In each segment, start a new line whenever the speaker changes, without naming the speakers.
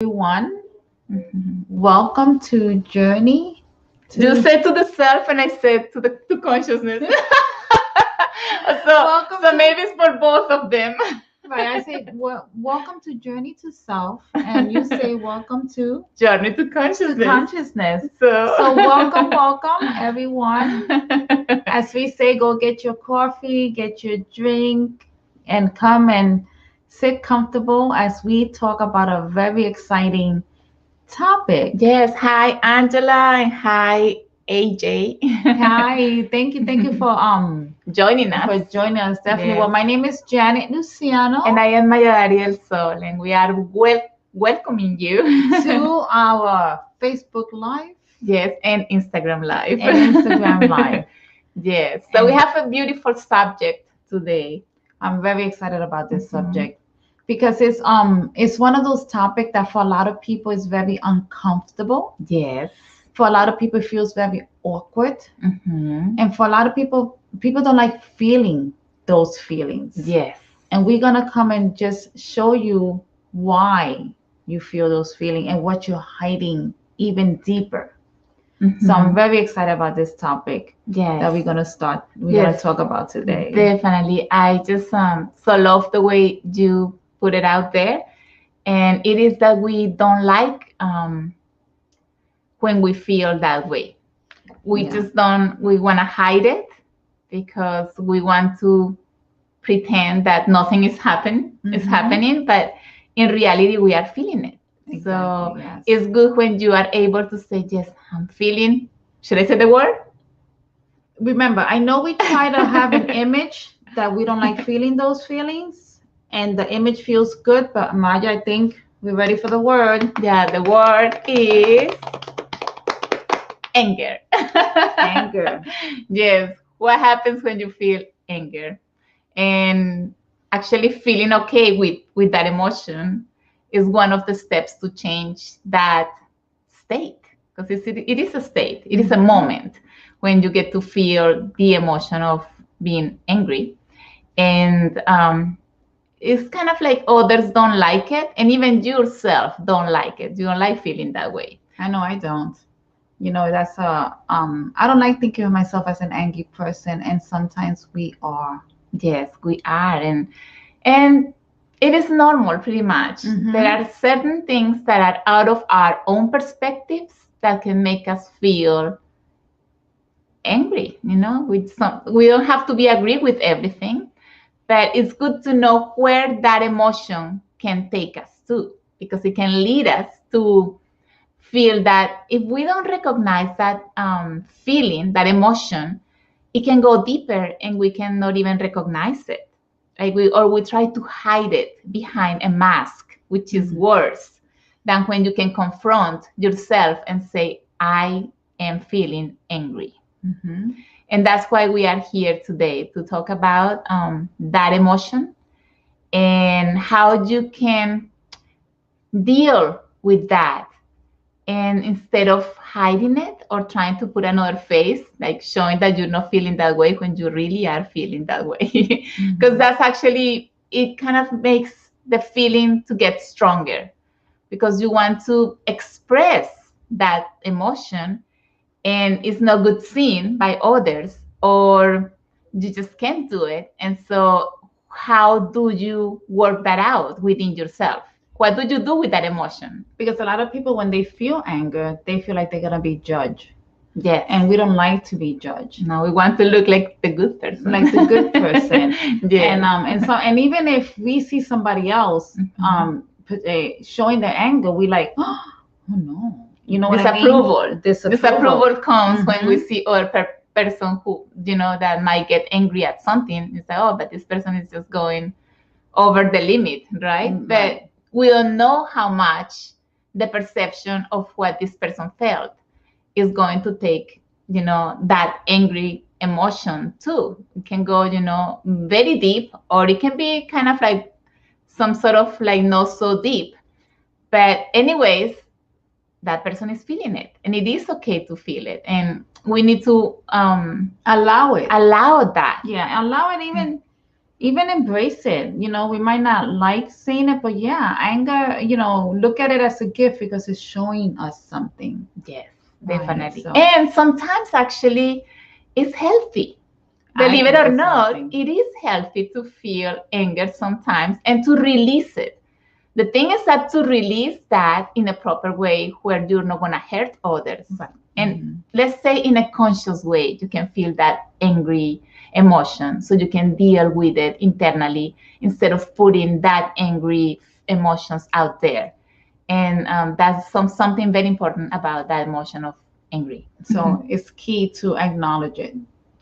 Everyone. Welcome to Journey
You
to
said to the self, and I said to consciousness. so
Welcome
so
to-
maybe it's for both of them.
right. I say welcome to Journey to Self, and you say welcome to
Journey to consciousness.
consciousness.
So,
So welcome everyone. As we say, go get your coffee, get your drink, and come and sit comfortable as we talk about a very exciting topic.
Yes. Hi, Angela, and hi, AJ.
Hi, thank you for
Joining us.
for joining us. Definitely.
Yes.
Well, my name is Janet Luciano.
And I am Maya Del Sol, and we are welcoming you
to our Facebook Live.
Yes, and Instagram Live.
And Instagram Live.
Yes. So we have a beautiful subject today.
I'm very excited about this
Mhm.
subject because it's one of those topics that for a lot of people is very uncomfortable.
Yes.
For a lot of people, it feels very awkward,
Mm-hmm.
and for a lot of people don't like feeling those feelings.
Yes.
And we're gonna come and just show you why you feel those feelings and what you're hiding even deeper. So I'm very excited about this topic
Yes.
that we're gonna
Yes.
talk about today.
Definitely. I just so love the way you put it out there. And it is that we don't like when we feel that way. We
Yeah.
just don't, we want to hide it because we want to pretend that nothing is
Mhm.
happening, but in reality we are feeling it. So
Exactly, yes.
it's good when you are able to say, yes, I'm feeling, should I say the word?
Remember, I know we try to have an image that we don't like feeling those feelings, and the image feels good, but Maya, I think we're ready for the word.
Yeah, the word is anger.
Anger.
Yes. What happens when you feel anger? And actually feeling okay with that emotion is one of the steps to change that state, because it is a state, it is a moment when you get to feel the emotion of being angry. And it's kind of like others don't like it, and even yourself don't like it. You don't like feeling that way.
I know I don't. You know, that's I don't like thinking of myself as an angry person, and sometimes we are.
Yes, we are, and it is normal, pretty much.
Mhm.
There are certain things that are out of our own perspectives that can make us feel angry. We don't have to be agree with everything, but it's good to know where that emotion can take us to, because it can lead us to feel that if we don't recognize that feeling, that emotion, it can go deeper and we cannot even recognize it. Like we try to hide it behind a mask, which is worse than when you can confront yourself and say, I am feeling angry.
Mhm.
And that's why we are here today, to talk about that emotion and how you can deal with that. And instead of hiding it or trying to put another face, like showing that you're not feeling that way when you really are feeling that way, because that's actually, it kind of makes the feeling to get stronger, because you want to express that emotion and it's not good seen by others, or you just can't do it. And so how do you work that out within yourself? What do you do with that emotion?
Because a lot of people, when they feel anger, they feel like they're gonna be judged,
Yes.
and we don't like to be judged.
No, we want to look like the good person.
Like the good person.
Yes.
And even if we see somebody else showing their anger, we like, oh no, you know what I mean?
Disapproval. Disapproval comes when we
Mhm.
see other person who, that might get angry at something. It's like, oh, but this person is just going over the limit, right?
Right.
But we don't know how much the perception of what this person felt is going to take, that angry emotion too. It can go, very deep, or it can be kind of like some sort of like not so deep. But anyways, that person is feeling it, and it is okay to feel it, and we need to
Allow it.
allow that.
Yeah, allow it even even embrace it. We might not like seeing it, but yeah, anger, look at it as a gift because it's showing us something.
Yes,
Right.
definitely.
So
And sometimes actually it's healthy.
I
Believe it
think
or
it's
not,
healthy.
it is healthy to feel anger sometimes and to release it. The thing is that to release that in a proper way where you're not going to hurt others.
Right.
And let's say in a conscious way, you can feel that angry emotion so you can deal with it internally instead of putting that angry emotions out there. And that's something very important about that emotion of angry.
So it's key to acknowledge it,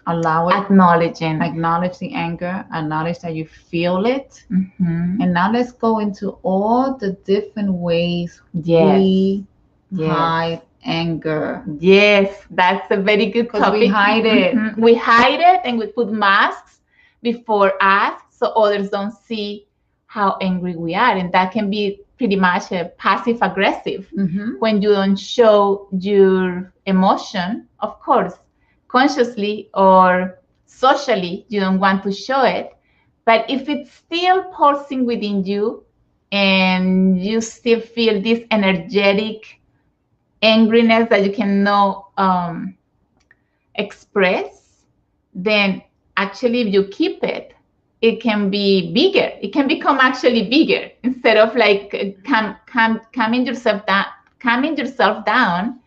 allow it,
Acknowledging.
acknowledge the anger, acknowledge that you feel it.
Mhm.
And now let's go into all the different ways
Yes.
we
Yes.
hide anger.
Yes, that's a very good
Because
topic.
we hide it.
We hide it and we put masks before us so others don't see how angry we are. And that can be pretty much a passive aggressive when you don't show your emotion, of course, consciously or socially, you don't want to show it. But if it's still pulsing within you and you still feel this energetic angriness that you cannot express, then actually if you keep it, it can be bigger. It can become actually bigger instead of like calming yourself down.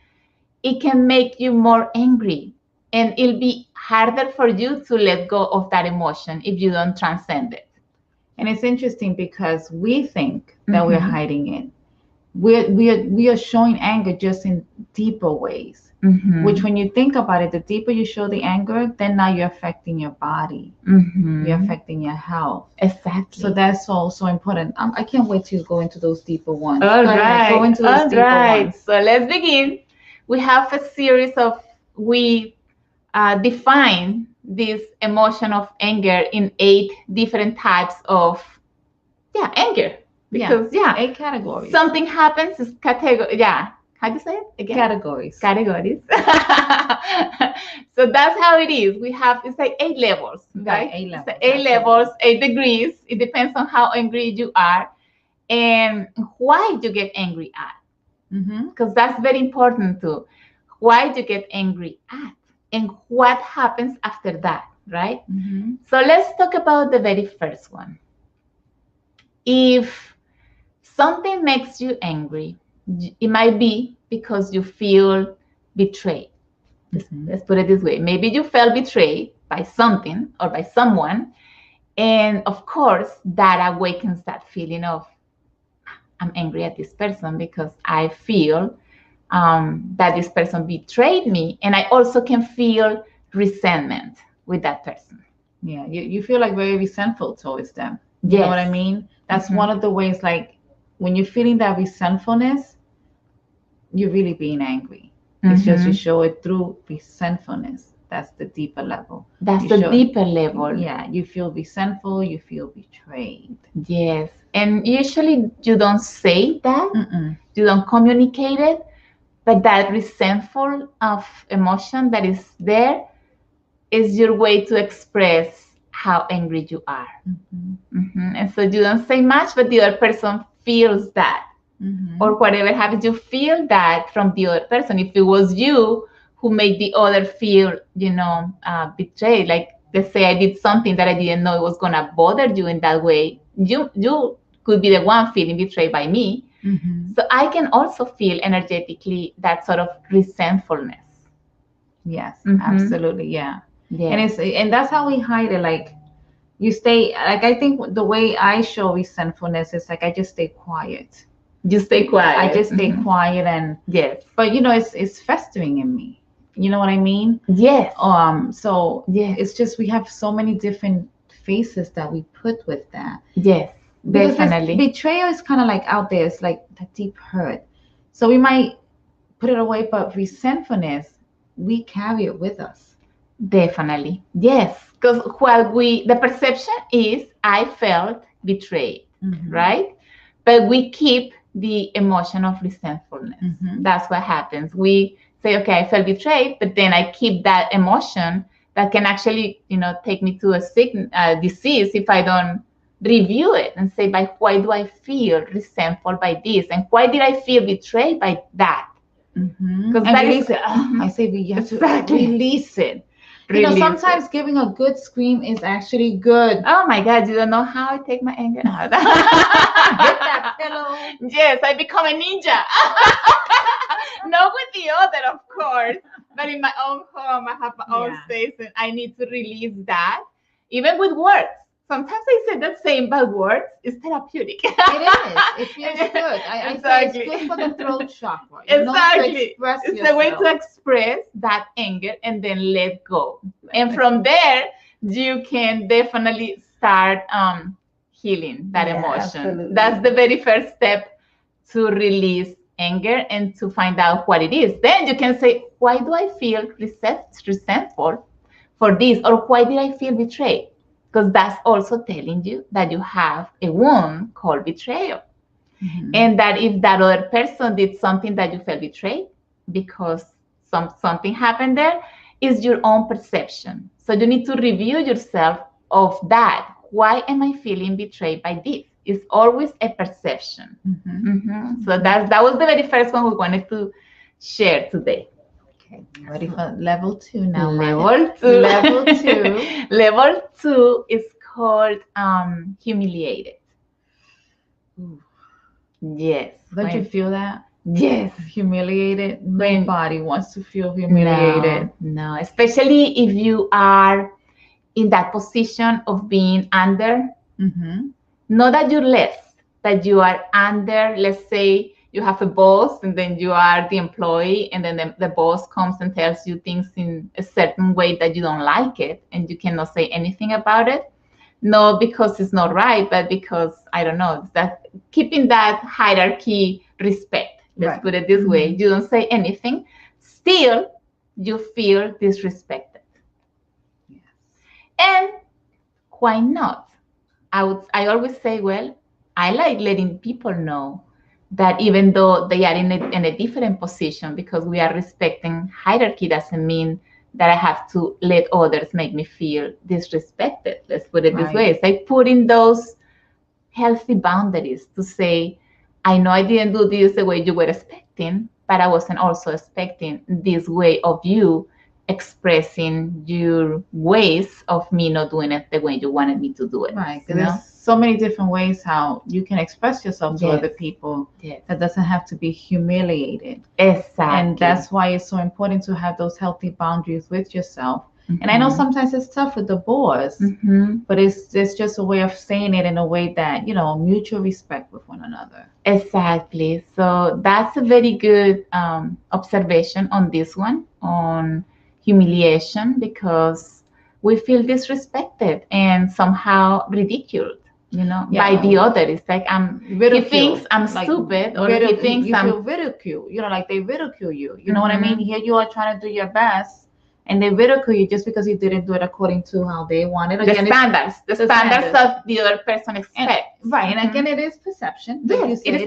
It can make you more angry, and it'll be harder for you to let go of that emotion if you don't transcend it.
And it's interesting because we think that we're hiding it. We are showing anger just in deeper ways. Which, when you think about it, the deeper you show the anger, then now you're affecting your body. You're affecting your health.
Exactly.
So that's also important. I can't wait to go into those deeper ones.
All right.
Go into those deeper ones.
So let's begin. We have a series of, we define this emotion of anger in 8 different types of anger. Because
8 categories.
Something happens is category. Yeah. How do you say it again?
Categories.
So that's how it is. We have, it's like 8 levels, right?
8 levels.
8 levels, 8 degrees. It depends on how angry you are and why you get angry at. Because that's very important too. Why you get angry at and what happens after that, right? So let's talk about the very first one. If something makes you angry, it might be because you feel betrayed. Let's put it this way. Maybe you felt betrayed by something or by someone. And of course, that awakens that feeling of, I'm angry at this person because I feel that this person betrayed me. And I also can feel resentment with that person.
Yeah, you feel like very resentful towards them. You know what I mean? That's one of the ways, like, when you're feeling that resentfulness, you're really being angry. It's just you show it through resentfulness. That's the deeper level.
That's the deeper level.
Yeah, you feel resentful, you feel betrayed.
Yes. And usually you don't say that, you don't communicate it, but that resentful of emotion that is there is your way to express how angry you are. And so you don't say much, but the other person feels that. Or whatever happens, you feel that from the other person. If it was you who made the other feel, betrayed, like, let's say I did something that I didn't know it was going to bother you in that way, you could be the one feeling betrayed by me. So I can also feel energetically that sort of resentfulness.
Yes, absolutely. Yeah. And that's how we hide it. Like, you stay, like, I think the way I show resentfulness is like I just stay quiet.
You stay quiet.
I just stay quiet, and but it's festering in me. You know what I mean?
Yes.
So it's just, we have so many different faces that we put with that.
Yes, definitely.
Betrayal is kind of like out there. It's like that deep hurt. So we might put it away, but resentfulness, we carry it with us.
Definitely. Yes. Because while the perception is, I felt betrayed, right? But we keep the emotion of resentfulness. That's what happens. We say, okay, I felt betrayed, but then I keep that emotion that can actually, take me to a disease if I don't review it and say, by why do I feel resentful by this, and why did I feel betrayed by that?
Because that is, I say you have to release it. Sometimes giving a good scream is actually good.
Oh my God, you don't know how I take my anger out.
Get that pillow.
Yes, I become a ninja. Not with the other, of course, but in my own home, I have my own space, and I need to release that, even with words. Sometimes I say the same, but words is therapeutic.
It is. It feels good. I say it's good for the throat chakra.
Exactly. It's a way to express that anger and then let go. And from there, you can definitely start healing that emotion.
Absolutely.
That's the very first step to release anger and to find out what it is. Then you can say, why do I feel resentful for this? Or why did I feel betrayed? Because that's also telling you that you have a wound called betrayal. And that if that other person did something that you felt betrayed because something happened there, is your own perception. So you need to review yourself of that. Why am I feeling betrayed by this? It's always a perception. So that was the very first one we wanted to share today.
Okay, ready for level 2 now.
Level 2.
Level 2.
Level 2 is called humiliated.
Ooh.
Yes.
Don't you feel that?
Yes.
Humiliated. Nobody wants to feel humiliated.
No, especially if you are in that position of being under. Not that you're less, that you are under. Let's say you have a boss, and then you are the employee, and then the boss comes and tells you things in a certain way that you don't like it, and you cannot say anything about it. No, because it's not right, but because, I don't know, that keeping that hierarchy respect, let's put it this way. You don't say anything, still you feel disrespected. Yes. And why not? I always say, well, I like letting people know that even though they are in a different position, because we are respecting hierarchy doesn't mean that I have to let others make me feel disrespected. Let's put it this way. It's like putting those healthy boundaries to say, I know I didn't do this the way you were expecting, but I wasn't also expecting this way of you expressing your ways of me not doing it the way you wanted me to do it.
Right. There's so many different ways how you can express yourself to other people. That doesn't have to be humiliated.
Exactly.
And that's why it's so important to have those healthy boundaries with yourself. And I know sometimes it's tough with the boss, but it's just a way of saying it in a way that, mutual respect with one another.
Exactly. So that's a very good observation on this one, on humiliation, because we feel disrespected and somehow ridiculed, by the other. It's like he thinks I'm stupid, or he thinks
you feel ridiculed. Like they ridicule you. You know what I mean? Here you are trying to do your best, and they ridicule you just because you didn't do it according to how they wanted.
The standards of the other person expects.
And again, it is perception.
Yes, it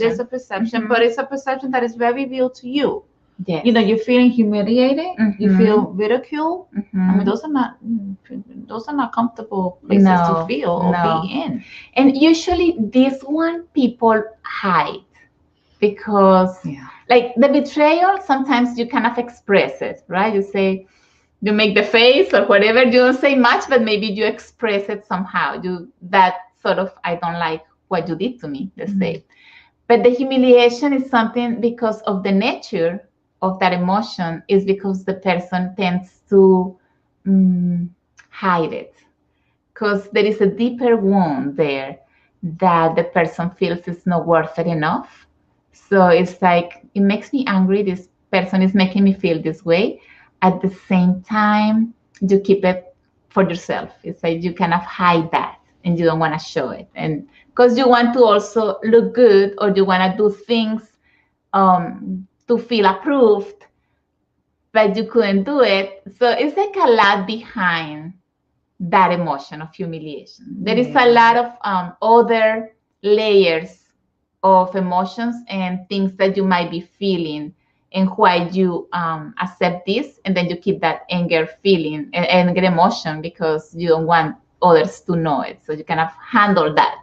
is a perception,
but it's a perception that is very real to you.
Yes.
You're feeling humiliated. You feel ridiculed. I mean, those are not comfortable places to feel or be in.
And usually, this one people hide because, like the betrayal, sometimes you kind of express it, right? You say, you make the face or whatever. You don't say much, but maybe you express it somehow. That sort of, I don't like what you did to me, let's say. But the humiliation is something because of the nature of that emotion, is because the person tends to hide it, because there is a deeper wound there that the person feels is not worth it enough. So it's like, it makes me angry. This person is making me feel this way. At the same time, you keep it for yourself. It's like you kind of hide that and you don't want to show it. And because you want to also look good, or you want to do things to feel approved, but you couldn't do it. So it's like a lot behind that emotion of humiliation. There is a lot of other layers of emotions and things that you might be feeling and why you accept this, and then you keep that anger feeling and anger emotion because you don't want others to know it, so you kind of handle that.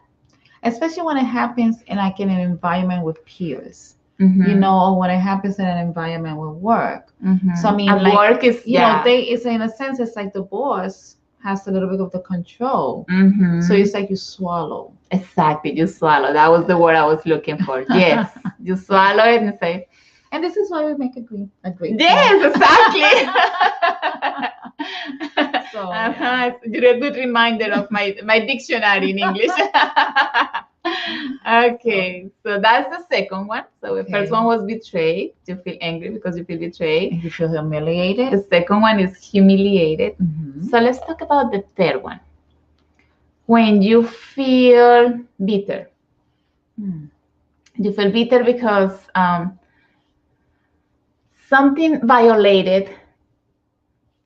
Especially when it happens in like in an environment with peers,
Mhm.
you know, or when it happens in an environment with work.
Mhm.
So I mean,
At
like,
work is
you know, it's in a sense, it's like the boss has a little bit of the control.
Mhm.
So it's like you swallow.
Exactly, you swallow. That was the word I was looking for. Yes, you swallow it and say,
And this is why we make a great
yes, exactly.
So,
You're a good reminder of my dictionary in English. Okay, so that's the second one. So the first
Okay.
one was betrayed. You feel angry because you feel betrayed.
And you feel humiliated.
The second one is humiliated.
Mhm.
So let's talk about the third one. When you feel bitter.
Hmm.
You feel bitter because something violated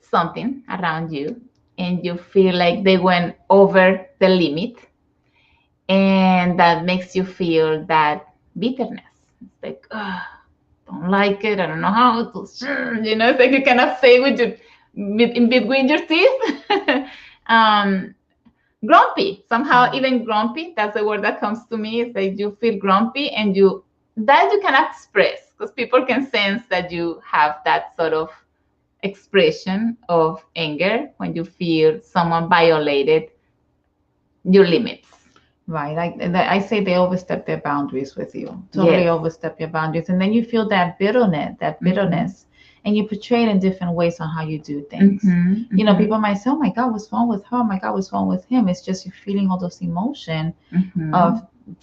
something around you, and you feel like they went over the limit, and that makes you feel that bitterness. It's like, don't like it. I don't know how to, it's like you cannot say with your in between your teeth. Grumpy, somehow, even grumpy. That's the word that comes to me. It's like you feel grumpy, and you can express because people can sense that you have that sort of expression of anger when you feel someone violated your limits.
Right. Like I say, they overstep their boundaries with you. Totally
Yes.
overstep your boundaries, and then you feel that bitterness, and you portray it in different ways on how you do things.
Mhm,
You know,
mhm,
people might say, "Oh my God, what's wrong with her? Oh my God, what's wrong with him?" It's just you feeling all those emotion
mhm,
of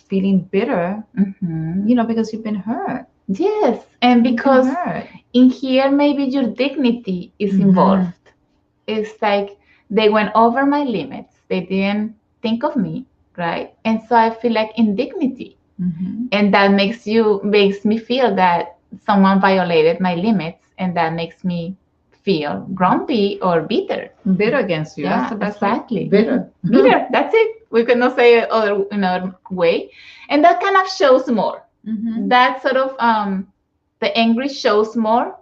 feeling bitter.
mhm.
You know, because you've been hurt.
Yes, and
You've been
because
hurt.
in here maybe your dignity is
Mhm.
involved. It's like they went over my limits. They didn't think of me, right? And so I feel like indignity.
Mhm.
And that makes me feel that someone violated my limits, and that makes me feel grumpy or bitter.
Bitter against you. That's
Yeah,
the best
exactly.
way. Bitter.
Bitter. That's it. We cannot say it another way. And that kind of shows more.
Mhm.
That sort of the angry shows more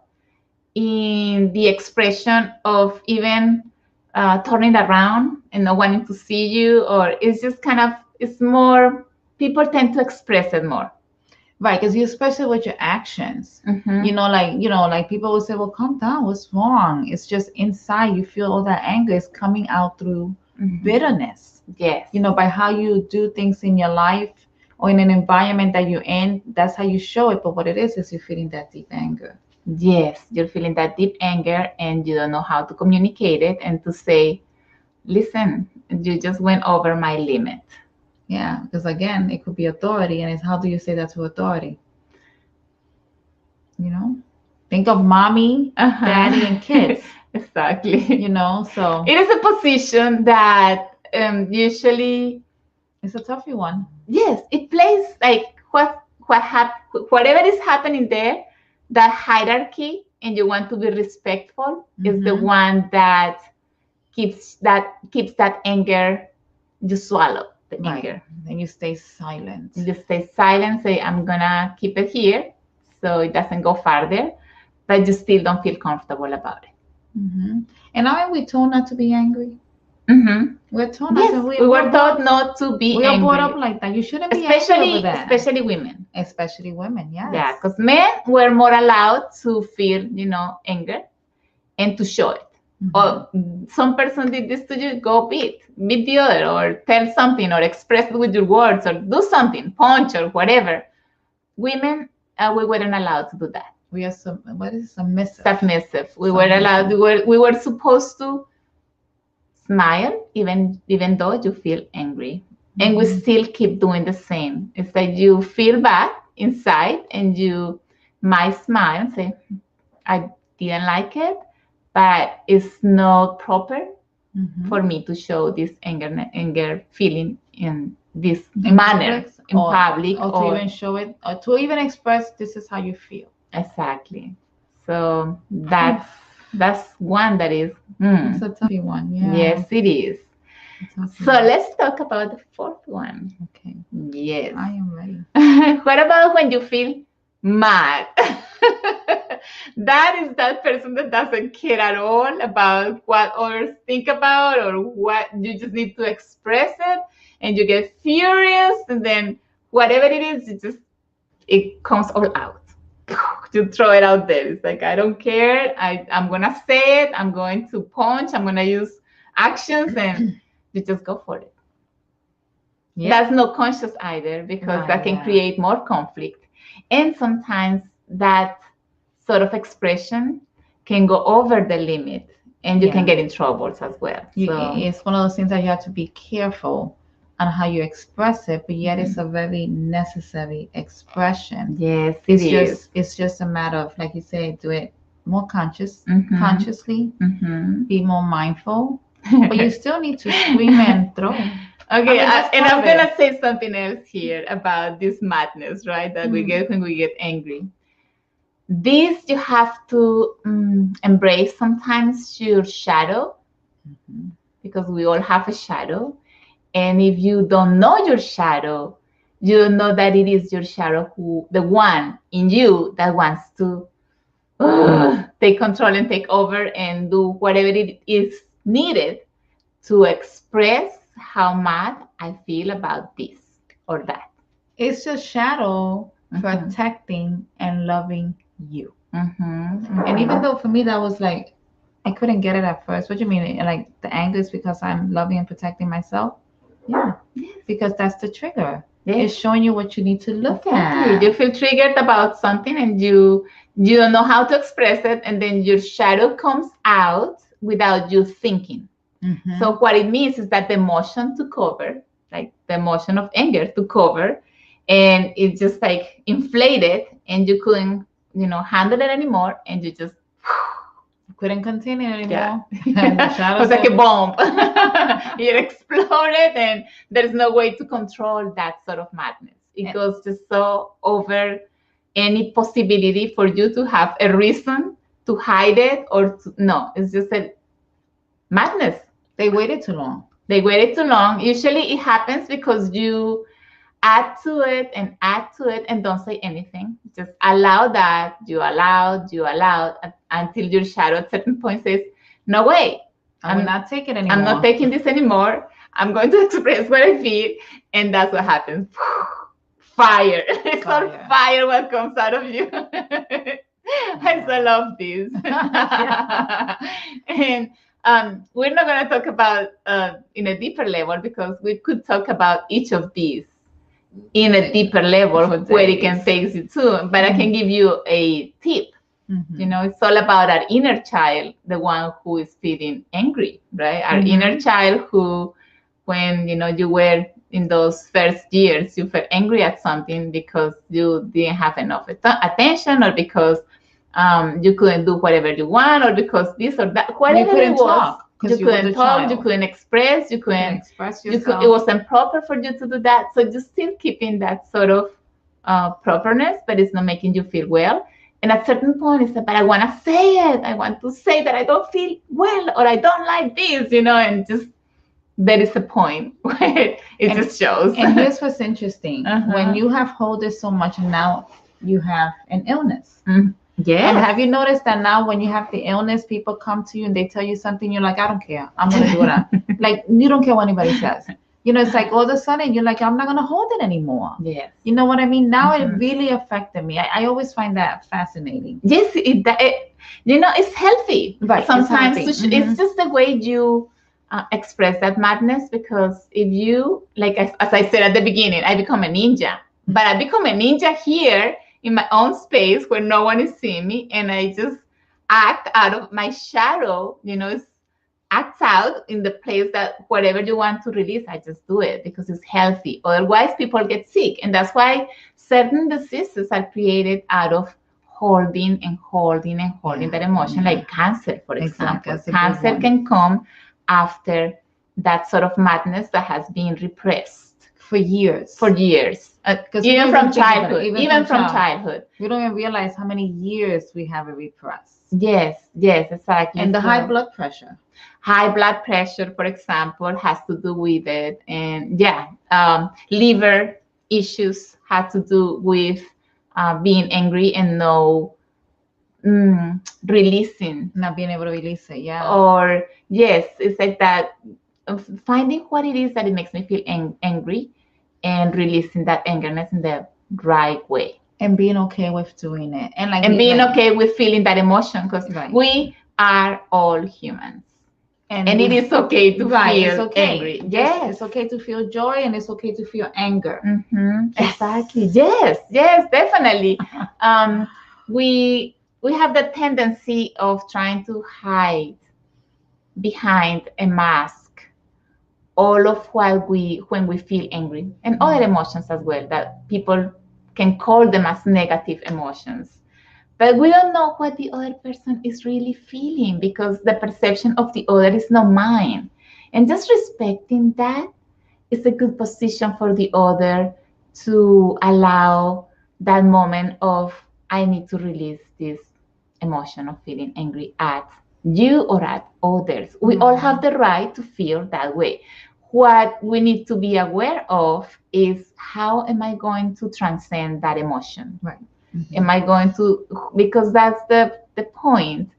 in the expression of even turning around and not wanting to see you, or it's just kind of, it's more, people tend to express it more.
Right, because you express it with your actions.
Mhm.
You know, like people will say, "Well, calm down. What's wrong?" It's just inside. You feel all that anger is coming out through
Mhm.
bitterness.
Yes.
You know, by how you do things in your life or in an environment that you're in. That's how you show it. But what it is you're feeling that deep anger.
Yes, you're feeling that deep anger, and you don't know how to communicate it and to say, "Listen, you just went over my limit."
Yeah, because again, it could be authority, and it's how do you say that to authority? You know, think of mommy, daddy, and kids.
Exactly.
You know, so
It is a position that usually,
it's a toughy one.
yes, it plays like whatever is happening there, that hierarchy, and you want to be respectful, is the
Mhm.
one that keeps that anger. You swallow the
Right.
anger.
And you stay silent.
You just stay silent, say, "I'm gonna keep it here so it doesn't go farther," but you still don't feel comfortable about it.
Mm-hmm. And aren't we told not to be angry?
Mm-hmm.
We're told not
Yes,
to.
we were taught not to be
We
angry.
are brought up like that. You shouldn't be angry over that.
Especially women.
Especially women, yes.
Yeah, because men were more allowed to feel, anger and to show it.
Mhm.
Or some person did this to you, go beat the other, or tell something, or express it with your words, or do something, punch or whatever. Women, we weren't allowed to do that.
We are what is submissive?
Submissive. We were allowed. We were supposed to smile even though you feel angry, and we still keep doing the same. It's like you feel bad inside, and you might smile and say, "I didn't like it, but it's not proper for me to show this anger feeling in this manner in public,
or to even show it, or to even express this is how you feel."
Exactly. So that's one that is.
It's a toughy one. Yeah.
Yes, it is. So let's talk about the fourth one.
Okay.
Yes.
I am ready.
What about when you feel mad? That is that person that doesn't care at all about what others think about or what. You just need to express it, and you get furious, and then whatever it is, it comes all out. You throw it out there. It's like, I don't care. I'm gonna say it. I'm going to punch. I'm gonna use actions, and you just go for it. Yeah. That's not conscious either, because that can create more conflict. And sometimes that sort of expression can go over the limit, and you can get in troubles as well.
It's one of those things that you have to be careful on how you express it, but yet it's a very necessary expression.
Yes,
it's just a matter of, like you say, do it more consciously, be more mindful, but you still need to scream and throw.
Okay, and I'm gonna say something else here about this madness, right? That we get when we get angry. This you have to embrace sometimes your shadow, because we all have a shadow. And if you don't know your shadow, you don't know that it is your shadow the one in you that wants to take control and take over and do whatever it is needed to express how mad I feel about this or that.
It's your shadow protecting and loving you. And even though for me that was like, I couldn't get it at first. What do you mean? Like the anger is because I'm loving and protecting myself? Yeah, because that's the trigger. It's showing you what you need to look at.
You feel triggered about something, and you don't know how to express it, and then your shadow comes out without you thinking. So what it means is that the emotion took over, like the emotion of anger took over, and it just like inflated, and you couldn't, handle it anymore, and you just
couldn't continue anymore.
It was like a bomb. It exploded, and there's no way to control that sort of madness. It goes just so over any possibility for you to have a reason to hide it no, it's just a madness.
They waited too long.
Usually it happens because you add to it and don't say anything. Just allow that. You allow until your shadow at certain point says, no way,
I'm not taking it anymore.
I'm not taking this anymore. I'm going to express what I feel. And that's what happens. Fire. It's called fire what comes out of you. I so love this. And we're not going to talk about in a deeper level, because we could talk about each of these in a deeper level where it can take you to. But I can give you a tip. It's all about our inner child, the one who is feeling angry, right? Our inner child who, when you were in those first years, you felt angry at something because you didn't have enough attention, or because you couldn't do whatever you want, or because this or that, whatever it was. You couldn't talk, you couldn't express, you couldn't express yourself. It wasn't proper for you to do that. So you're still keeping that sort of properness, but it's not making you feel well. And at a certain point, it's like, but I want to say it. I want to say that I don't feel well, or I don't like this, and just there is a point where it just shows.
And here's what's interesting. When you have hold it so much, and now you have an illness.
Yeah.
And have you noticed that now when you have the illness, people come to you and they tell you something, you're like, I don't care. I'm going to do it. Like, you don't care what anybody says. It's like all of a sudden you're like, I'm not going to hold it anymore.
Yes.
You know what I mean? Now it really affected me. I always find that fascinating.
Yes, it's healthy.
Right.
Sometimes
it's
just the way you express that madness, because if you, like as I said at the beginning, I become a ninja. But I become a ninja here in my own space where no one is seeing me, and I just act out of my shadow, it acts out in the place that whatever you want to release, I just do it because it's healthy. Otherwise, people get sick. And that's why certain diseases are created out of holding that emotion, like cancer, for example. Cancer can come after that sort of madness that has been repressed
for years.
Even from childhood.
We don't even realize how many years we have it repressed.
Yes, exactly.
And the high blood pressure.
High blood pressure, for example, has to do with it. And liver issues have to do with being angry and no releasing,
Not being able to release it. Yeah.
or yes, it's like that, of finding what it is that it makes me feel angry, and releasing that angerness in the right way,
And being okay with doing it. And like
and being
like,
okay with feeling that emotion, because
Right.
we are all humans, and
we-
it is okay to
right,
feel
it's okay.
angry.
Yes. It's okay to feel joy, and it's okay to feel anger.
Exactly. Yes, definitely. We have the tendency of trying to hide behind a mask all of what when we feel angry, and other emotions as well, that people can call them as negative emotions. But we don't know what the other person is really feeling, because the perception of the other is not mine. And just respecting that is a good position for the other to allow that moment of, I need to release this emotion of feeling angry at you or at others. We all have the right to feel that way. What we need to be aware of is, how am I going to transcend that emotion?
Right.
Am I going to, because that's the point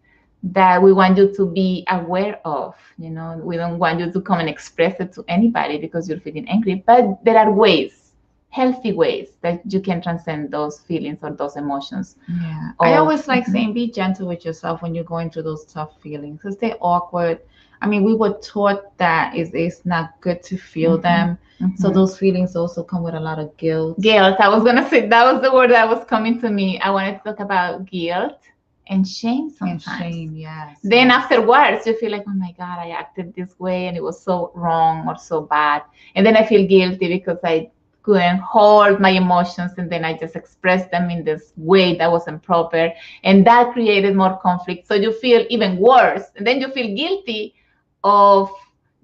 that we want you to be aware of. We don't want you to come and express it to anybody because you're feeling angry, but there are ways, healthy ways, that you can transcend those feelings or those emotions.
Yeah. I always like saying, be gentle with yourself when you're going through those tough feelings, because they're awkward. I mean, we were taught that it's not good to feel them. So those feelings also come with a lot of guilt.
Guilt. I was gonna say, that was the word that was coming to me. I wanted to talk about guilt and shame sometimes.
And shame, yes.
Then afterwards, you feel like, oh my God, I acted this way and it was so wrong or so bad. And then I feel guilty because I couldn't hold my emotions, and then I just expressed them in this way that wasn't proper. And that created more conflict. So you feel even worse. And then you feel guilty of,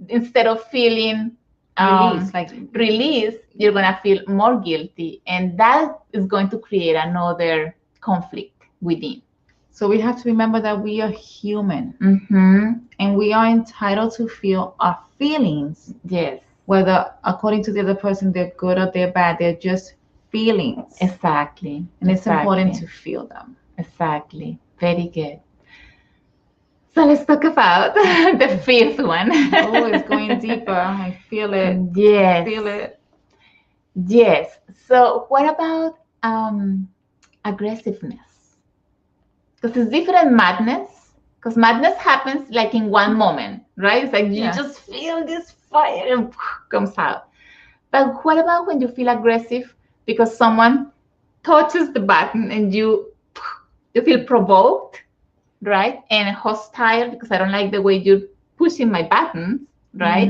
instead of feeling release, you're gonna feel more guilty, and that is going to create another conflict within.
So we have to remember that we are human, and we are entitled to feel our feelings.
Yes.
Whether according to the other person they're good or they're bad, they're just feelings.
Exactly.
And it's important to feel them.
Exactly. Very good. So let's talk about the fifth one.
Oh, it's going deeper. I feel it.
Yes.
Feel it.
Yes. So what about aggressiveness? Because it's different madness. Because madness happens like in one moment, right? It's like you just feel this fire and comes out. But what about when you feel aggressive because someone touches the button and you feel provoked, right? And hostile because I don't like the way you're pushing my buttons, right?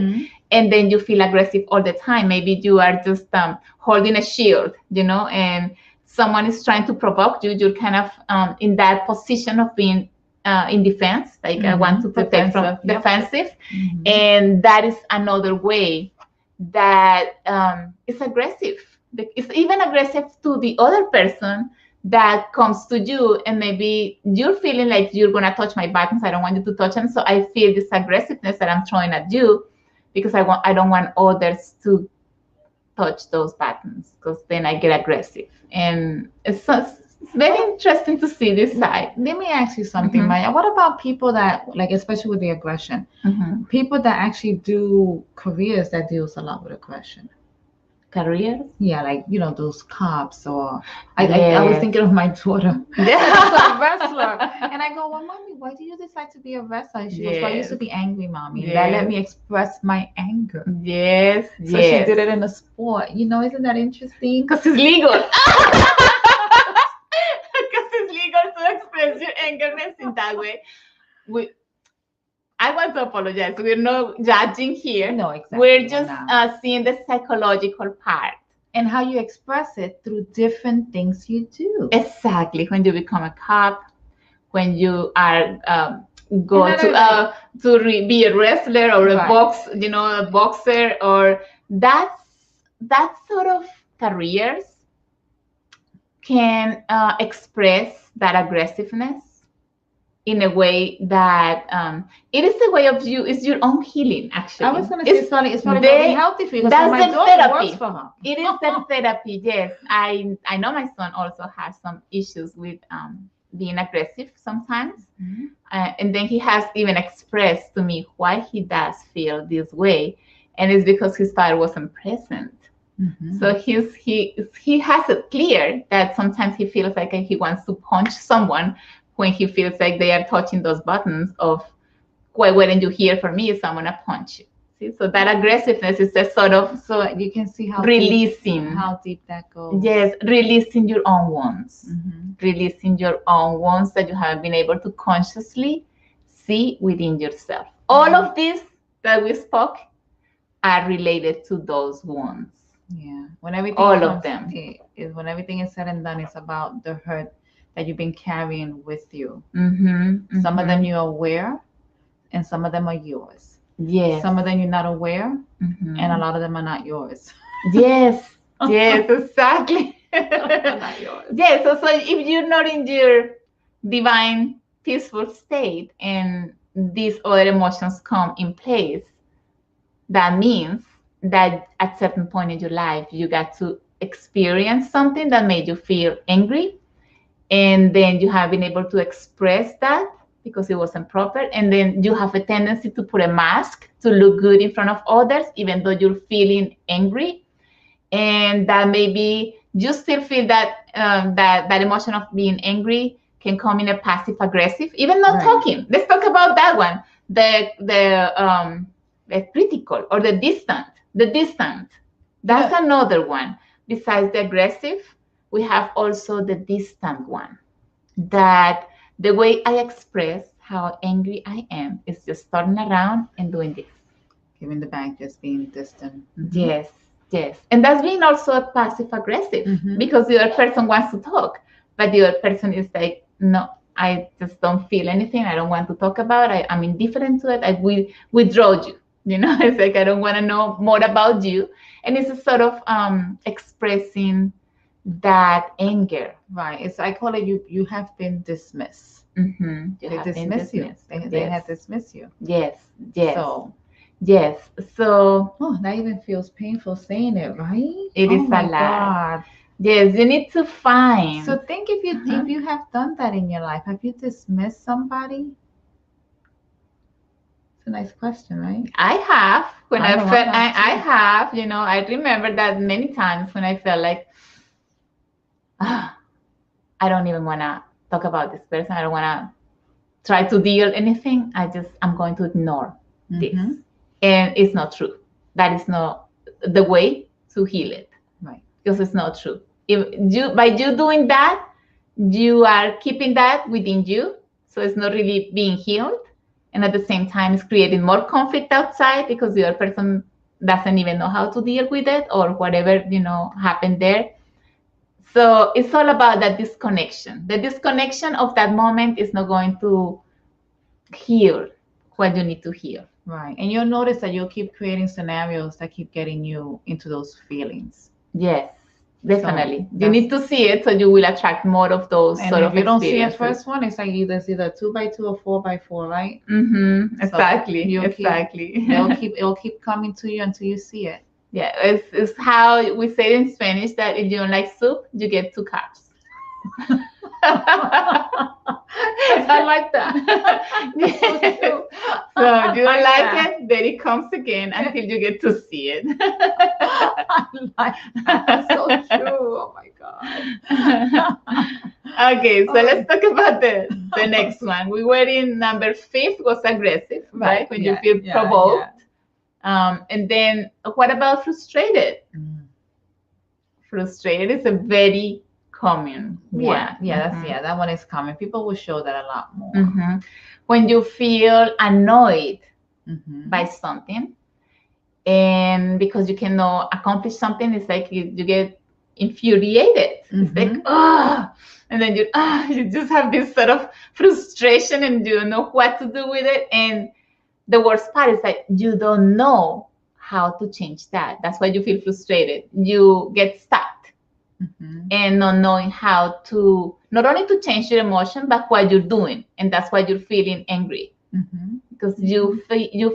And then you feel aggressive all the time. Maybe you are just holding a shield, and someone is trying to provoke you. You're kind of in that position of being in defense, like I want to protect from defensive. And that is another way that is aggressive. It's even aggressive to the other person that comes to you, and maybe you're feeling like you're gonna touch my buttons. I don't want you to touch them, so I feel this aggressiveness that I'm throwing at you because I don't want others to touch those buttons, because then I get aggressive. And it's very interesting to see this side.
Let me ask you something, Maya. What about people that, like, especially with the aggression, people that actually do careers that deals a lot with aggression?
Careers?
Yeah, like, those cops, or I was thinking of my daughter. She's a wrestler. And I go, well, Mommy, why do you decide to be a wrestler? She goes, well, I used to be angry, Mommy. That let me express my anger.
Yes.
So she did it in a sport. Isn't that interesting?
Because it's legal. Because it's legal to express your angerness in that way. I want to apologize. We're not judging here.
No, exactly.
We're just seeing the psychological part.
And how you express it through different things you do.
Exactly. When you become a cop, when you are go to be a wrestler or a a boxer, or that sort of careers can express that aggressiveness in a way that it is a way of you. It's your own healing, actually.
I was going to say it's probably very healthy for you.
That's
my daughter
therapy.
Works for her.
It is the therapy. Yes, I know my son also has some issues with being aggressive sometimes.
Mhm.
And then he has even expressed to me why he does feel this way. And it's because his father wasn't present.
Mhm.
So he has it clear that sometimes he feels like he wants to punch someone when he feels like they are touching those buttons of why weren't you here for me? So I'm gonna punch you. See, so that aggressiveness is a sort of
So you can see
releasing.
how deep that goes.
Yes, releasing your own wounds,
Mhm.
releasing your own wounds that you haven't been able to consciously see within yourself. All of these that we spoke are related to those wounds.
Yeah. When everything
All of them.
when everything is said and done, it's about the hurt that you've been carrying with you.
Mm-hmm,
Some of them you're aware, and some of them are yours.
Yes.
Some of them you're not aware,
Mhm.
and a lot of them are not yours.
Yes. Yes, exactly.
Not yours.
Yes. So if you're not in your divine peaceful state and these other emotions come in place, that means that at certain point in your life you got to experience something that made you feel angry, and then you have been able to express that because it wasn't proper, and then you have a tendency to put a mask to look good in front of others even though you're feeling angry, and that maybe you still feel that that emotion of being angry can come in a passive aggressive, even not
Right.
talking. Let's talk about that one, the critical or the distant. That's
Yeah.
another one. Besides the aggressive, we have also the distant one, that the way I express how angry I am is just turning around and doing this.
Giving the back, just being distant.
Yes, yes. And that's being also a passive aggressive
Mhm.
because the other person wants to talk, but the other person is like, no, I just don't feel anything. I don't want to talk about it. I'm indifferent to it. I will withdraw you. You know, it's like I don't want to know more about you. And it's a sort of expressing that anger.
Right. It's I call it you have been dismissed.
Mm-hmm. You
They
have been
dismiss you.
dismissed.
They
Yes.
have dismissed you.
Yes, yes,
So
yes. So
that even feels painful saying it, right?
it is
my
a lot.
God.
Yes, you need to find.
So think if you have done that in your life, have you dismissed somebody? It's a nice question, right?
I have when
I
I,
know I
felt
have
I
too.
have, you know, I remember that many times when I felt like I don't even want to talk about this person. I don't want to try to deal anything. I'm going to ignore this.
Mhm.
And it's not true. That is not the way to heal it.
Right.
Because it's not true. If you by you doing that, you are keeping that within you. So it's not really being healed. And at the same time, it's creating more conflict outside because the other person doesn't even know how to deal with it or whatever, you know, happened there. So it's all about that disconnection. The disconnection of that moment is not going to heal what you need to heal.
Right. And you'll notice that you'll keep creating scenarios that keep getting you into those feelings.
Yes, definitely.
So
you need to see it so you will attract more of those
and
sort
if
of
you don't see it
experiences.
first one, it's like it's either 2x2 or 4x4, right?
Mm-hmm. Exactly.
So
exactly.
it'll keep coming to you until you see it.
Yeah, it's how we say in Spanish that if you don't like soup, you get 2 cups.
I like that. That's so true.
So you don't like
that.
it, then it comes again until you get to see it.
I like that. That's so true. Oh my God.
Okay, so let's talk about the next one. We were in number 5 was aggressive, right? When you feel provoked. And then what about frustrated? Frustrated is a very common one.
Yeah, that one is common. People will show that a lot more.
Mhm. When you feel annoyed
Mhm.
by something, and because you cannot accomplish something, it's like you get infuriated. It's like,
Mhm.
and then you just have this sort of frustration and you don't know what to do with it. And the worst part is that you don't know how to change that. That's why you feel frustrated. You get stuck
Mhm.
and not knowing how to, not only to change your emotion, but what you're doing. And that's why you're feeling angry
Mhm.
because you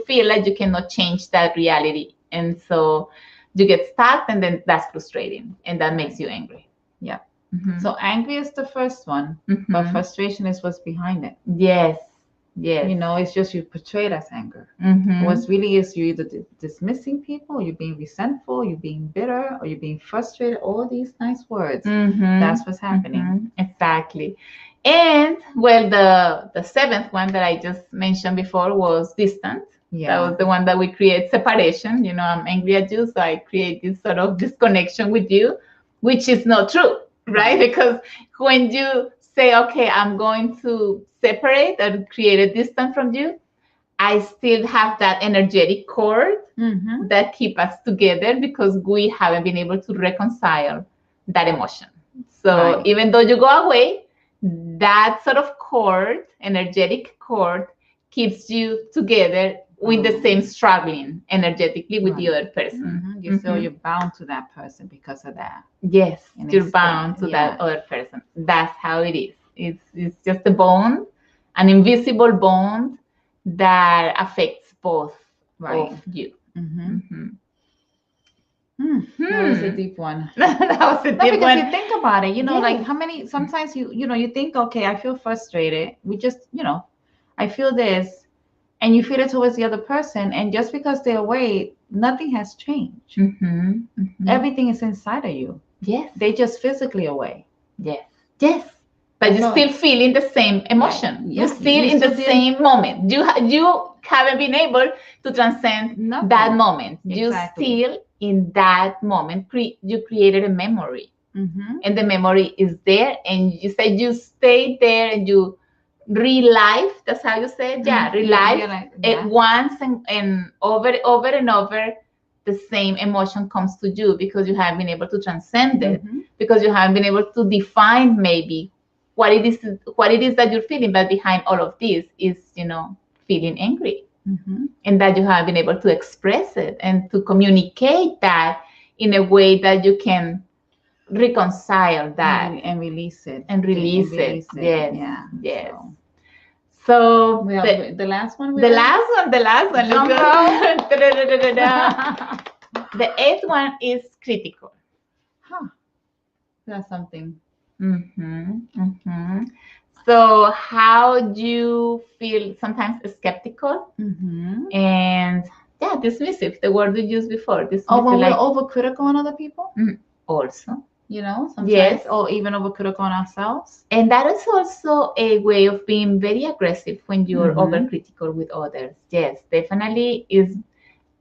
feel like you cannot change that reality. And so you get stuck and then that's frustrating and that makes you angry.
Yeah. So angry is the first one, but frustration is what's behind it.
Yes. Yes.
You know, it's just you portray it as anger.
Mhm.
What's really is you either dismissing people, or you're being resentful, you're being bitter, or you're being frustrated. All these nice words. That's what's happening.
Exactly. And well, the seventh one that I just mentioned before was distant.
Yeah.
That was the one that we create separation. You know, I'm angry at you, so I create this sort of disconnection with you, which is not true, right? Because when you say, okay, I'm going to separate or create a distance from you, I still have that energetic cord that keep us together because we haven't been able to reconcile that emotion. So even though you go away, that sort of cord, energetic cord, keeps you together with the same struggling energetically with the other person.
You feel you're bound to that person because of that.
Yes, you're bound to that other person. That's how it is. It's just a bond, an invisible bond that affects both of you.
That was a deep one.
That was a deep
because
one.
you think about it, you know, like how many, sometimes you think, okay, I feel frustrated. We just, I feel this, and you feel it towards the other person. And just because they're away, nothing has changed. Everything is inside of you.
Yes.
They just physically away.
Yes. Yes. But you're still feeling the same emotion. You're still in the same moment. You haven't been able to transcend that moment. You're still in that moment. You created a memory. And the memory is there. And you said you stayed there and you relive. That's how you say it? Yeah, relive it once and over and over. The same emotion comes to you because you haven't been able to transcend it. Because you haven't been able to define maybe what it is that you're feeling, but behind all of this is, feeling angry. And that you have been able to express it and to communicate that in a way that you can reconcile that
and release it.
Yes.
Yeah.
Yes. So
the last one.
The last one. The eighth one is critical.
That's something.
So how do you feel? Sometimes skeptical and dismissive. The word we used before.
When we're overcritical on other people.
Also.
Sometimes, or even overcritical on ourselves.
And that is also a way of being very aggressive when you're overcritical with others. Yes, definitely is.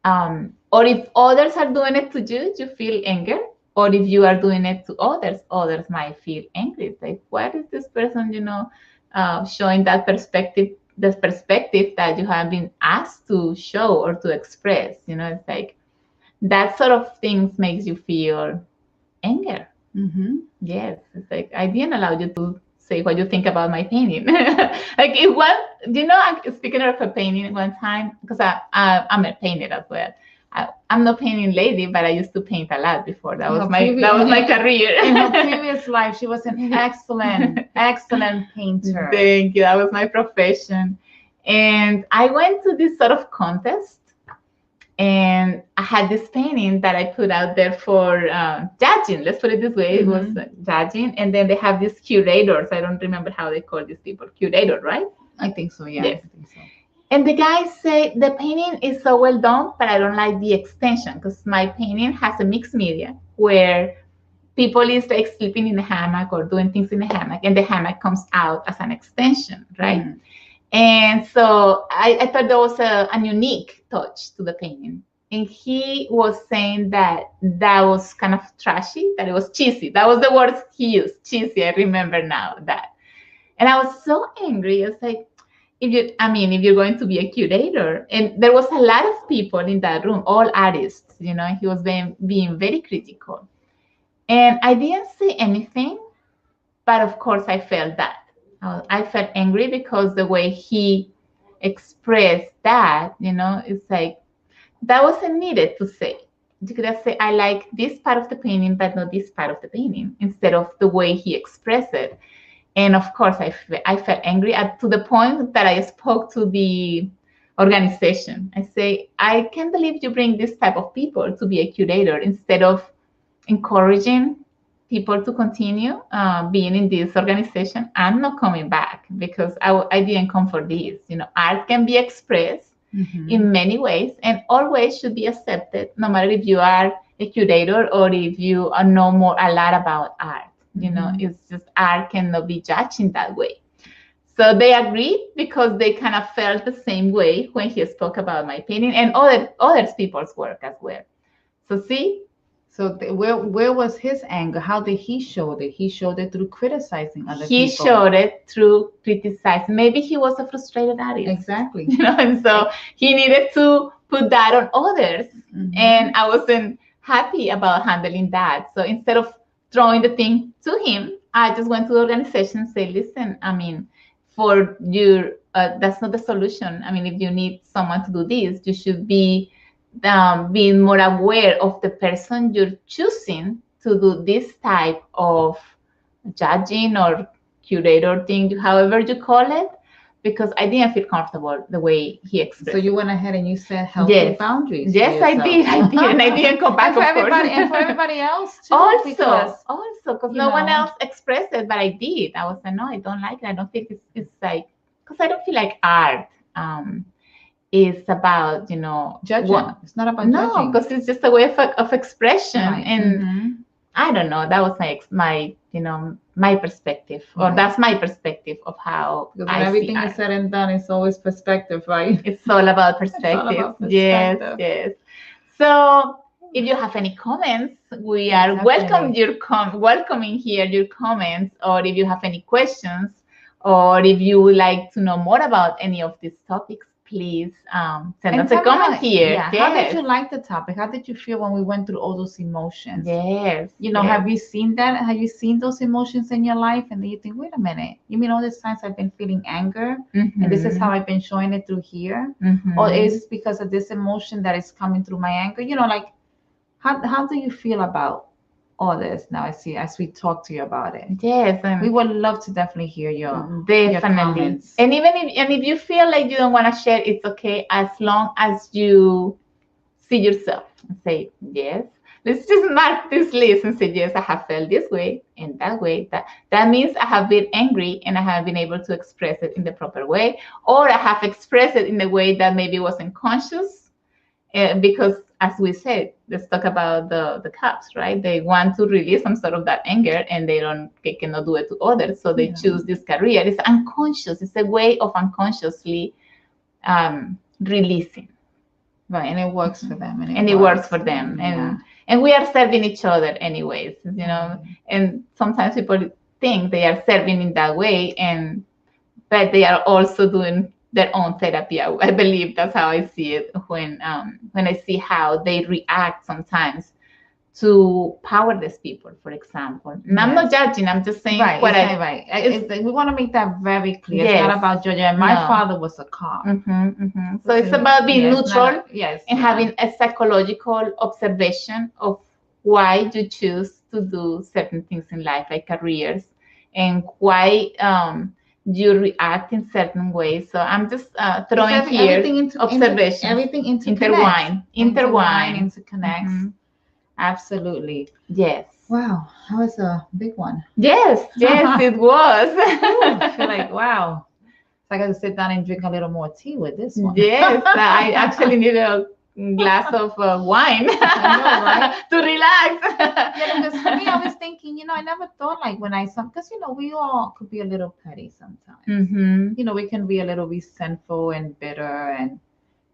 Or if others are doing it to you, you feel anger. Or if you are doing it to others might feel angry. It's like, what is this person, showing that perspective that you have been asked to show or to express? It's like that sort of things makes you feel anger. Yes, it's like I didn't allow you to say what you think about my painting. Like it was, I'm speaking of a painting one time because I'm a painter as well. I'm not painting lady, but I used to paint a lot before. That was my career.
In her previous life, she was an excellent painter.
Thank you. That was my profession, and I went to this sort of contest. And I had this painting that I put out there for judging. Let's put it this way. It was judging. And then they have these curators. I don't remember how they call these people. Curator, right?
I think so, yeah.
Yes. I think so. And the guys say, the painting is so well done, but I don't like the extension because my painting has a mixed media where people is like sleeping in a hammock or doing things in a hammock. And the hammock comes out as an extension, right? And so I thought there was a unique touch to the painting. And he was saying that was kind of trashy, that it was cheesy. That was the word he used, cheesy. I remember now that. And I was so angry. I was like, if you're going to be a curator, and there was a lot of people in that room, all artists, he was being very critical. And I didn't say anything, but of course I felt that. I felt angry because the way he expressed that, it's like, that wasn't needed to say. You could have said, I like this part of the painting, but not this part of the painting, instead of the way he expressed it. And of course, I felt angry to the point that I spoke to the organization. I say, I can't believe you bring this type of people to be a curator instead of encouraging people to continue being in this organization, I'm not coming back because I didn't come for this. Art can be expressed in many ways and always should be accepted, no matter if you are a curator or if you know a lot about art. It's just art cannot be judged in that way. So they agreed because they kind of felt the same way when he spoke about my painting and other people's work as well. So see.
So where was his anger? How did he show it? He showed it through criticizing other people.
He showed it through criticizing. Maybe he was a frustrated artist.
Exactly.
And so he needed to put that on others. And I wasn't happy about handling that. So instead of throwing the thing to him, I just went to the organization and said, listen, for your, that's not the solution. If you need someone to do this, you should be being more aware of the person you're choosing to do this type of judging or curator thing, however you call it, because I didn't feel comfortable the way he expressed.
So you went ahead and you set healthy boundaries.
Yes, I did, and I didn't come back.
And for everybody else too.
Also, because no one else expressed it, but I did. I was like, no, I don't like it. I don't think it's like, because I don't feel like art is about
judging. It's not about judging.
No, because it's just a way of expression, right. And I don't know. That was my perspective, or that's my perspective of how
because when everything is said and done, it's always perspective, right?
It's all about perspective. Yes. So if you have any comments, we are welcoming here your comments, or if you have any questions, or if you would like to know more about any of these topics, please send us a comment here.
Yeah. Yes. How did you like the topic? How did you feel when we went through all those emotions?
Yes.
Have you seen that? Have you seen those emotions in your life? And then you think, wait a minute, you mean all these times I've been feeling anger, and this is how I've been showing it through here? Or is it because of this emotion that is coming through my anger? How do you feel about all this now? As we talk to you about it.
Yes,
we would love to definitely hear your
comments. And even if you feel like you don't want to share, it's okay, as long as you see yourself and say, yes, let's just mark this list and say, yes, I have felt this way and that way. That means I have been angry and I have been able to express it in the proper way, or I have expressed it in a way that maybe wasn't conscious, because as we said, let's talk about the cops, right? They want to release some sort of that anger, and they cannot do it to others, so they choose this career. It's unconscious. It's a way of unconsciously releasing.
Right, and it works for them.
And it works for them. And we are serving each other anyways, and sometimes people think they are serving in that way, but they are also doing their own therapy. I believe that's how I see it when I see how they react sometimes to powerless people, for example. And I'm not judging. I'm just saying
right. We want to make that very clear. Yes. It's not about judging. And my father was a cop.
So it's about being neutral and having a psychological observation of why you choose to do certain things in life, like careers, and why you react in certain ways. So I'm just throwing here observation.
Everything
intertwine,
interconnects. Absolutely.
Yes.
Wow, that was a big one.
Yes, it was.
I feel like, wow. So I got to sit down and drink a little more tea with this one.
Yes, I actually need a glass of wine to relax.
Because for me, I was thinking, I never thought like because we all could be a little petty sometimes. We can be a little resentful and bitter, and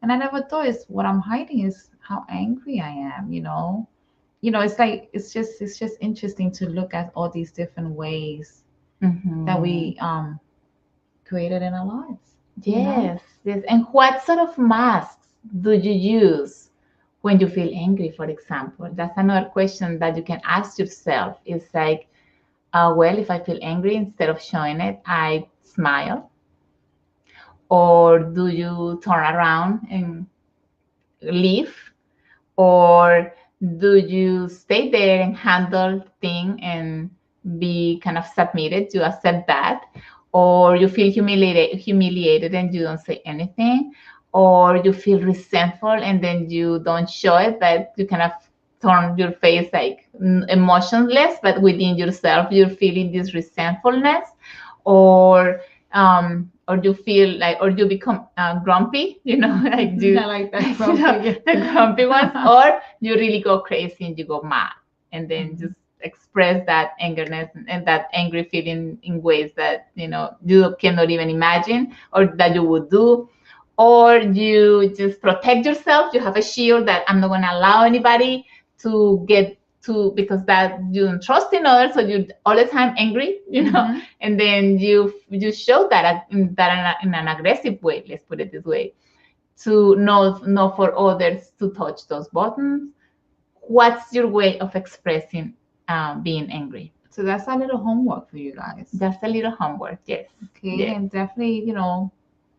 I never thought what I'm hiding is how angry I am. It's like it's just interesting to look at all these different ways that we created in our lives.
Yes. And what sort of masks do you use when you feel angry, for example? That's another question that you can ask yourself. It's like, well, if I feel angry, instead of showing it, I smile. Or do you turn around and leave? Or do you stay there and handle things and be kind of submitted to accept that? Or you feel humiliated and you don't say anything? Or you feel resentful and then you don't show it, but you kind of turn your face like emotionless, but within yourself you're feeling this resentfulness, or you feel like, or you become grumpy, like you
I like that
the grumpy ones, or you really go crazy and you go mad, and then just express that angerness and that angry feeling in ways that you cannot even imagine or that you would do. Or you just protect yourself. You have a shield that I'm not going to allow anybody to get to, because that you don't trust in others, so you're all the time angry, and then you show that in an aggressive way, let's put it this way, to know for others to touch those buttons. What's your way of expressing being angry?
So that's a little homework for you guys.
That's a little homework, yes.
Okay,
yes.
And definitely,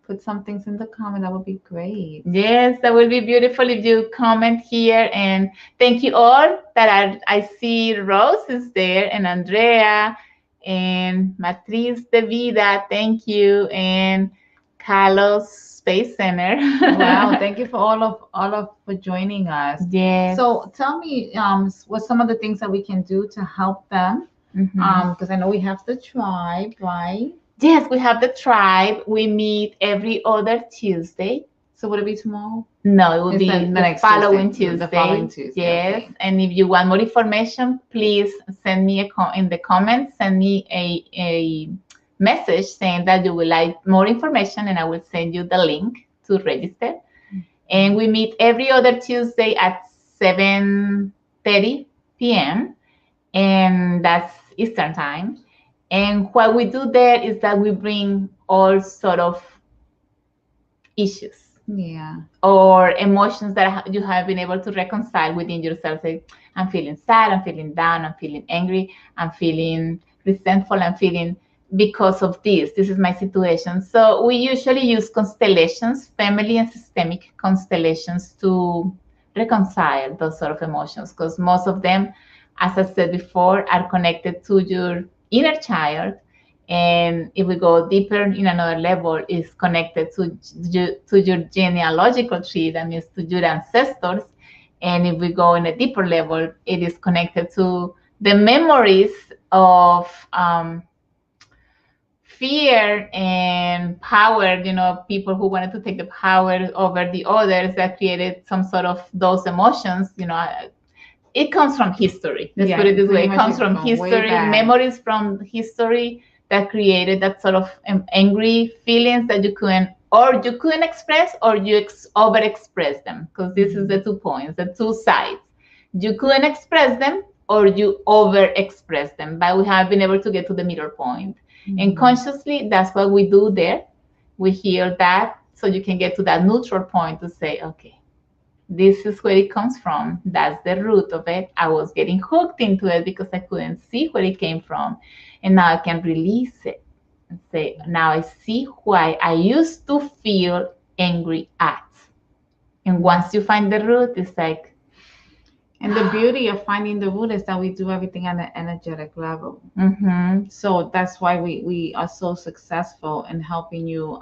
put some things in the comment. That would be great.
Yes, that will be beautiful if you comment here. And thank you all I see Rose is there, and Andrea, and Matriz de Vida, thank you, and Carlos Space Center.
Wow, thank you for all of for joining us.
Yes.
So tell me, what some of the things that we can do to help them? Because I know we have the tribe, right?
Yes, we have the tribe. We meet every other Tuesday.
So would it be tomorrow?
No, it will be the following Tuesday.
The following Tuesday.
Yes.
Okay.
And if you want more information, please send me in the comments, send me a message saying that you would like more information, and I will send you the link to register. And we meet every other Tuesday at 7:30 p.m. and that's Eastern time. And what we do there is that we bring all sort of issues, or emotions that you have been able to reconcile within yourself. Say, I'm feeling sad, I'm feeling down, I'm feeling angry, I'm feeling resentful, I'm feeling because of this is my situation. So we usually use constellations, family and systemic constellations, to reconcile those sort of emotions, because most of them, as I said before, are connected to your inner child. And if we go deeper in another level, it's connected to your genealogical tree, that means to your ancestors. And if we go in a deeper level, it is connected to the memories of fear and power, people who wanted to take the power over the others, that created some sort of those emotions. It comes from history. Let's put it this way. It comes from history, memories from history that created that sort of angry feelings that you couldn't express, or you overexpress them, because this is the 2 points, the 2 sides. You couldn't express them, or you overexpress them, but we have been able to get to the middle point. And consciously, that's what we do there. We heal that, so you can get to that neutral point to say, okay, this is where it comes from. That's the root of it. I was getting hooked into it because I couldn't see where it came from. And now I can release it and say, now I see why I used to feel angry at. And once you find the root, it's like.
And the beauty of finding the root is that we do everything on an energetic level. So that's why we are so successful in helping you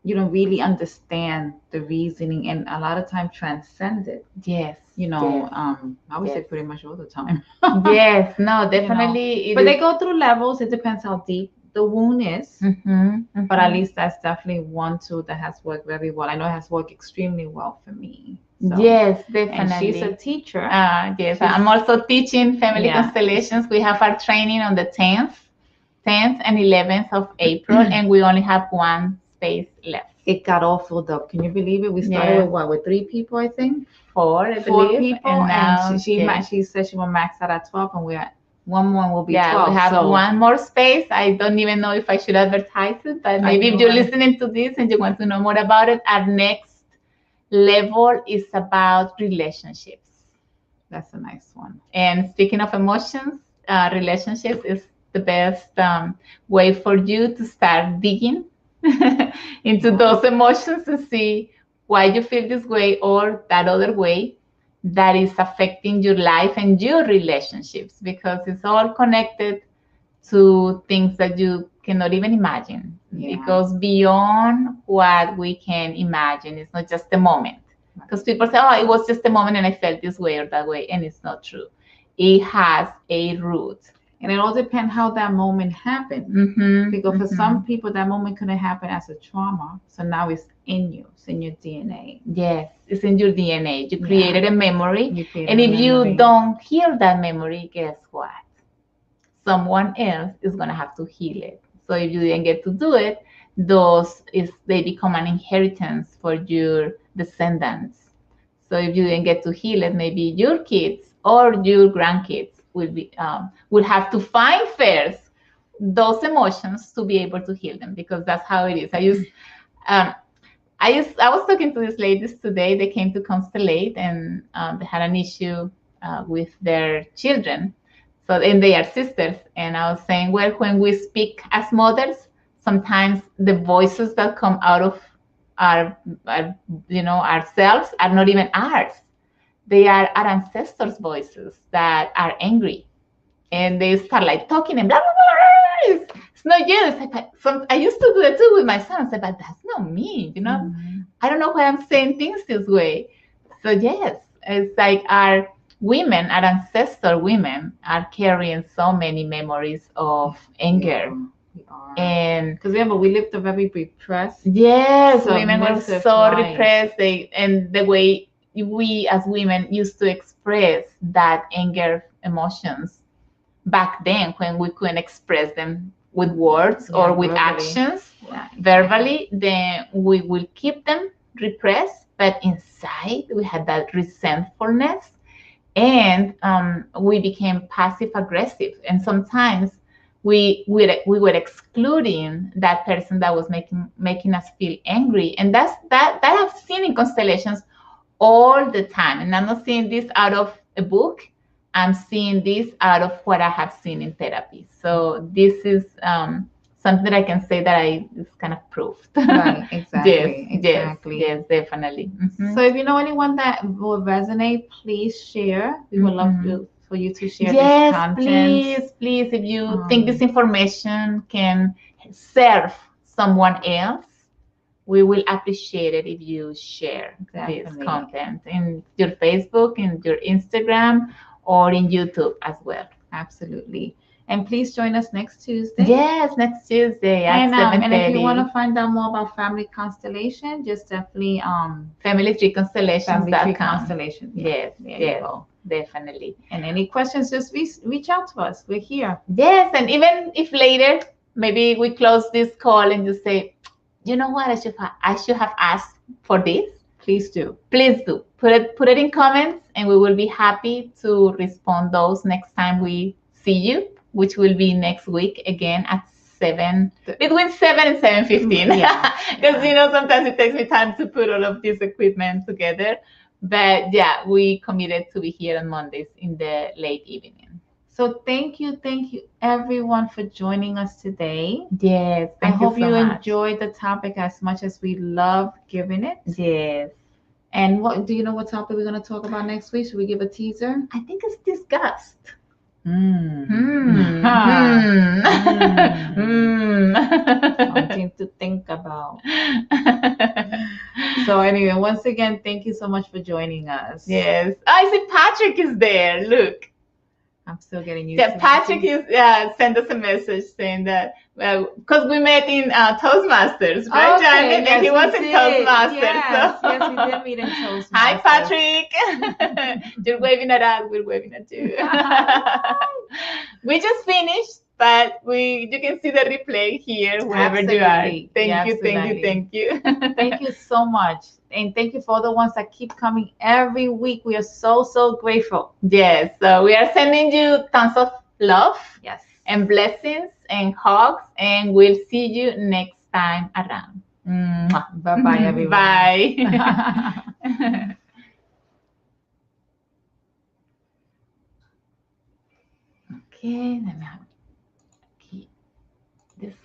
really understand the reasoning, and a lot of time transcend it.
Yes.
I would say pretty much all the time.
Yes, no, definitely.
But they go through levels. It depends how deep the wound is. But at least that's definitely one tool that has worked very well. I know it has worked extremely well for me. So.
Yes, definitely.
And she's a teacher.
Yes, I'm also teaching family constellations. We have our training on the 10th and 11th of April, and we only have 1 space left.
It got all filled up. Can you believe it? We started with 3 people, I think.
4
people, and she said she will max out at 12, and we're at 1 more will be 12.
We have 1 more space. I don't even know if I should advertise it, but maybe if you're listening to this and you want to know more about it, our next level is about relationships.
That's a nice one.
And speaking of emotions, relationships is the best way for you to start digging into those emotions and see why you feel this way or that other way that is affecting your life and your relationships, because it's all connected to things that you cannot even imagine. It goes beyond what we can imagine. It's not just the moment. Because people say, oh, it was just a moment and I felt this way or that way, and it's not true. It has a root.
And it all depends how that moment happened. Because for some people, that moment couldn't happen as a trauma. So now it's in you. It's in your DNA.
Yes, it's in your DNA. You created a memory. And if
memory.
you don't heal that memory, guess what? Someone else is going to have to heal it. So if you didn't get to do it, they become an inheritance for your descendants. So if you didn't get to heal it, maybe your kids or your grandkids will have to find first those emotions to be able to heal them, because that's how it is. I was talking to these ladies today. They came to Constellate, and they had an issue with their children. So, and they are sisters. And I was saying, well, when we speak as mothers, sometimes the voices that come out of ourselves are not even ours. They are our ancestors' voices that are angry, and they start like talking and blah blah blah. It's not you. It's like, I used to do it too with my son. I said, but that's not me. I don't know why I'm saying things this way. So yes, it's like our ancestor women, are carrying so many memories of anger.
We are.
And
because remember, we lived a very repressed.
Yes, women were
submissive
so
life.
repressed. And the way we as women used to express that anger emotions back then, when we couldn't express them with words or with
verbally.
Actions,
Yeah,
verbally, then we will keep them repressed, but inside we had that resentfulness, and we became passive aggressive, and sometimes we were excluding that person that was making us feel angry. And that I've seen in constellations all the time, and I'm not seeing this out of a book. I'm seeing this out of what I have seen in therapy. So this is something that I can say that it's kind of proved.
Right, exactly.
Yes, definitely.
So if you know anyone that will resonate, please share. We would love for you to share this content.
Please, if you think this information can serve someone else, we will appreciate it if you share this content in your Facebook, in your Instagram, or in YouTube as well.
Absolutely. And please join us next Tuesday.
Yes, next Tuesday at 7:30.
And if you want to find out more about Family Constellation, just definitely
FamilyTreeConstellations.com.
Family Tree Constellation.
Yes, definitely.
And any questions, just reach out to us. We're here.
Yes, and even if later maybe we close this call and you say, you know what, I should have asked for this.
Please do.
Put it in comments, and we will be happy to respond those next time we see you, which will be next week again at between 7 and 7:15. Because sometimes it takes me time to put all of this equipment together. But yeah, we committed to be here on Mondays in the late evening.
So thank you everyone for joining us today.
Yes,
I hope you enjoyed the topic as much as we love giving it.
Yes.
And do you know what topic we're going to talk about next week? Should we give a teaser?
I think it's disgust.
Something to think about. So anyway, once again, thank you so much for joining us.
Yes. I see Patrick is there. Look.
I'm still getting used to it.
Patrick sent us a message saying that, because we met in Toastmasters, right, Janet?
Yes,
and he was in Toastmasters.
Yes, we did meet in Toastmasters.
Hi, Patrick. You're waving at us. We're waving at you. We just finished, but you can see the replay here wherever you are. Thank you.
Thank you so much. And thank you for all the ones that keep coming every week. We are so, so grateful.
Yes. So we are sending you tons of love.
Yes.
And blessings and hugs. And we'll see you next time around.
Bye-bye, everyone.
Bye. Okay. Let me have this one.